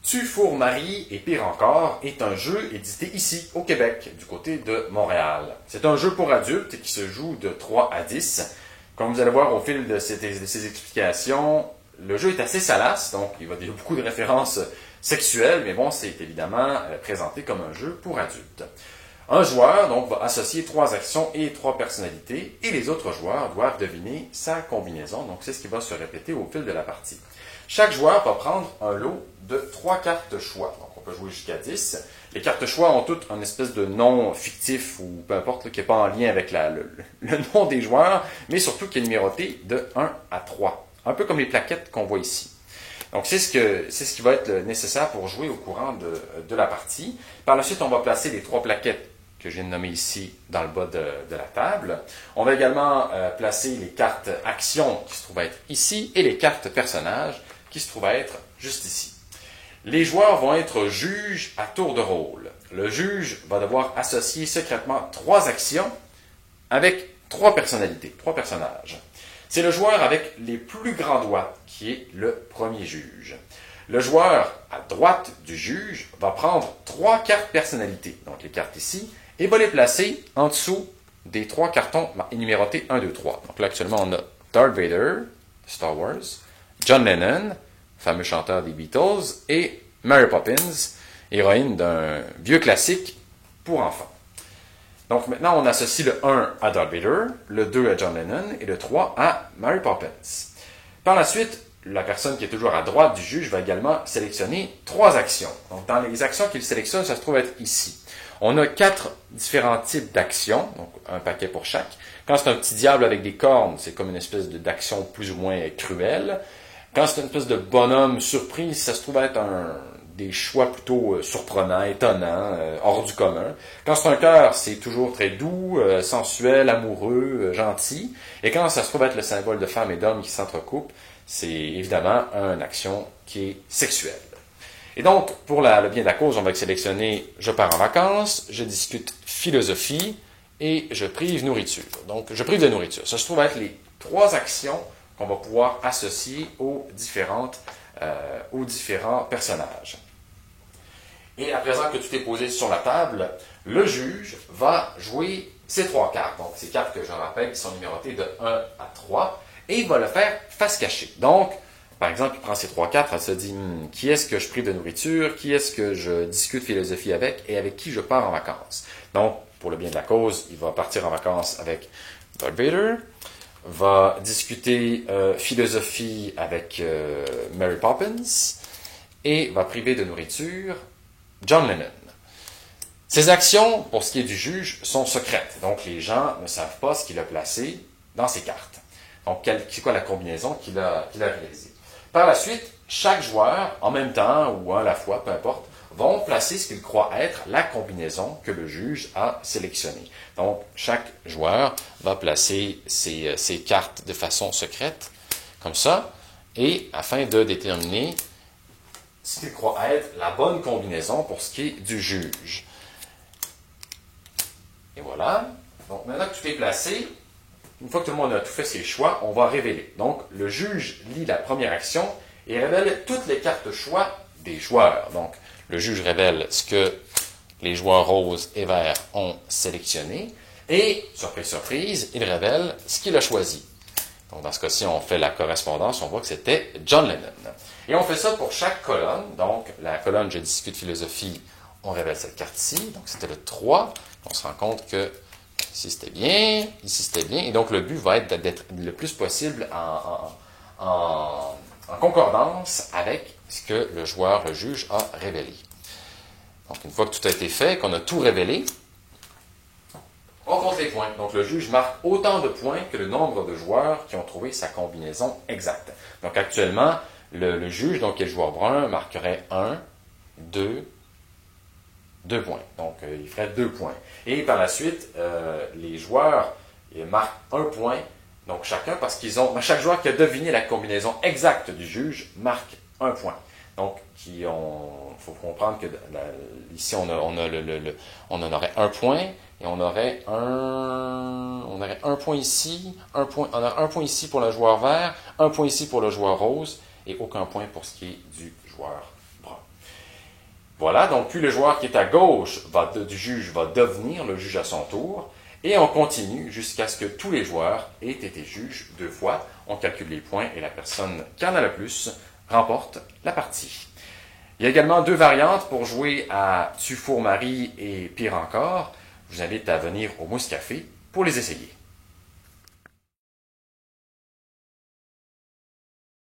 Tu fourres Marie et pire encore est un jeu édité ici, au Québec, du côté de Montréal. C'est un jeu pour adultes qui se joue de 3 à 10. Comme vous allez voir au fil de ces explications, le jeu est assez salace, donc il y a beaucoup de références sexuelles, mais bon, c'est évidemment présenté comme un jeu pour adultes. Un joueur donc va associer 3 actions et 3 personnalités, et les autres joueurs doivent deviner sa combinaison, donc c'est ce qui va se répéter au fil de la partie. Chaque joueur va prendre un lot de 3 cartes choix. Donc, on peut jouer jusqu'à 10. Les cartes choix ont toutes un espèce de nom fictif ou peu importe, qui n'est pas en lien avec le nom des joueurs, mais surtout qui est numéroté de 1 à 3. Un peu comme les plaquettes qu'on voit ici. Donc, c'est ce qui va être nécessaire pour jouer au courant de la partie. Par la suite, on va placer les 3 plaquettes que je viens de nommer ici dans le bas de la table. On va également placer les cartes actions qui se trouvent être ici et les cartes personnages qui se trouvent être juste ici. Les joueurs vont être juges à tour de rôle. Le juge va devoir associer secrètement 3 actions avec 3 personnalités, 3 personnages. C'est le joueur avec les plus grands doigts qui est le premier juge. Le joueur à droite du juge va prendre 3 cartes personnalités, donc les cartes ici, et va les placer en dessous des 3 cartons numérotés 1, 2, 3. Donc là, actuellement, on a Darth Vader, Star Wars, John Lennon, fameux chanteur des Beatles, et Mary Poppins, héroïne d'un vieux classique pour enfants. Donc maintenant, on associe le 1 à Darth Vader, le 2 à John Lennon et le 3 à Mary Poppins. Par la suite, la personne qui est toujours à droite du juge va également sélectionner 3 actions. Donc dans les actions qu'il sélectionne, ça se trouve être ici. On a 4 différents types d'actions, donc un paquet pour chaque. Quand c'est un petit diable avec des cornes, c'est comme une espèce d'action plus ou moins cruelle. Quand c'est une espèce de bonhomme surprise, ça se trouve être des choix plutôt surprenants, étonnants, hors du commun. Quand c'est un cœur, c'est toujours très doux, sensuel, amoureux, gentil. Et quand ça se trouve être le symbole de femme et d'homme qui s'entrecoupent, c'est évidemment une action qui est sexuelle. Et donc, pour le bien de la cause, on va sélectionner « Je pars en vacances »,« Je discute philosophie » et « Je prive nourriture ». Donc, « Je prive de nourriture ». Ça se trouve être les 3 actions qu'on va pouvoir associer aux différents personnages. Et à présent que tout est posé sur la table, le juge va jouer ces 3 cartes. Donc, ces cartes que je rappelle qui sont numérotées de 1 à 3, et il va le faire face cachée. Donc, par exemple, il prend ces 3 cartes, elle se dit qui est-ce que je prive de nourriture, qui est-ce que je discute philosophie avec, et avec qui je pars en vacances. Donc, pour le bien de la cause, il va partir en vacances avec Darth Vader, va discuter philosophie avec Mary Poppins, et va priver de nourriture John Lennon. Ces actions, pour ce qui est du juge, sont secrètes. Donc, les gens ne savent pas ce qu'il a placé dans ces cartes. Donc, c'est quoi la combinaison qu'il a réalisée. Par la suite, chaque joueur, en même temps ou à la fois, peu importe, vont placer ce qu'ils croient être la combinaison que le juge a sélectionnée. Donc, chaque joueur va placer ses cartes de façon secrète, comme ça, et afin de déterminer ce qu'il croit être la bonne combinaison pour ce qui est du juge. Et voilà. Donc, maintenant que tout est placé, une fois que tout le monde a tout fait ses choix, on va révéler. Donc, le juge lit la première action et révèle toutes les cartes choix des joueurs. Donc, le juge révèle ce que les joueurs roses et verts ont sélectionné. Et, surprise, surprise, il révèle ce qu'il a choisi. Donc, dans ce cas-ci, on fait la correspondance, on voit que c'était John Lennon. Et on fait ça pour chaque colonne. Donc, la colonne « Je discute philosophie », on révèle cette carte-ci. Donc, c'était le 3. On se rend compte que ici, c'était bien, ici, c'était bien. Et donc, le but va être d'être le plus possible en concordance avec ce que le juge, a révélé. Donc, une fois que tout a été fait, qu'on a tout révélé, on compte les points. Donc, le juge marque autant de points que le nombre de joueurs qui ont trouvé sa combinaison exacte. Donc, actuellement, le juge, donc qui est le joueur brun, marquerait 1, 2 points. Donc, il ferait 2 points. Et par la suite, les joueurs marquent 1 point, donc chacun, parce chaque joueur qui a deviné la combinaison exacte du juge marque 1 point. Donc, il faut comprendre que ici, on en aurait 1 point, et on aurait un point ici, on aurait 1 point ici pour le joueur vert, 1 point ici pour le joueur rose, et aucun point pour ce qui est du joueur brun. Voilà, donc puis le joueur qui est à gauche du juge va devenir le juge à son tour. Et on continue jusqu'à ce que tous les joueurs aient été juges 2 fois. On calcule les points et la personne qui en a le plus remporte la partie. Il y a également 2 variantes pour jouer à Tu fourres Marie et pire encore. Je vous invite à venir au Mousse Café pour les essayer.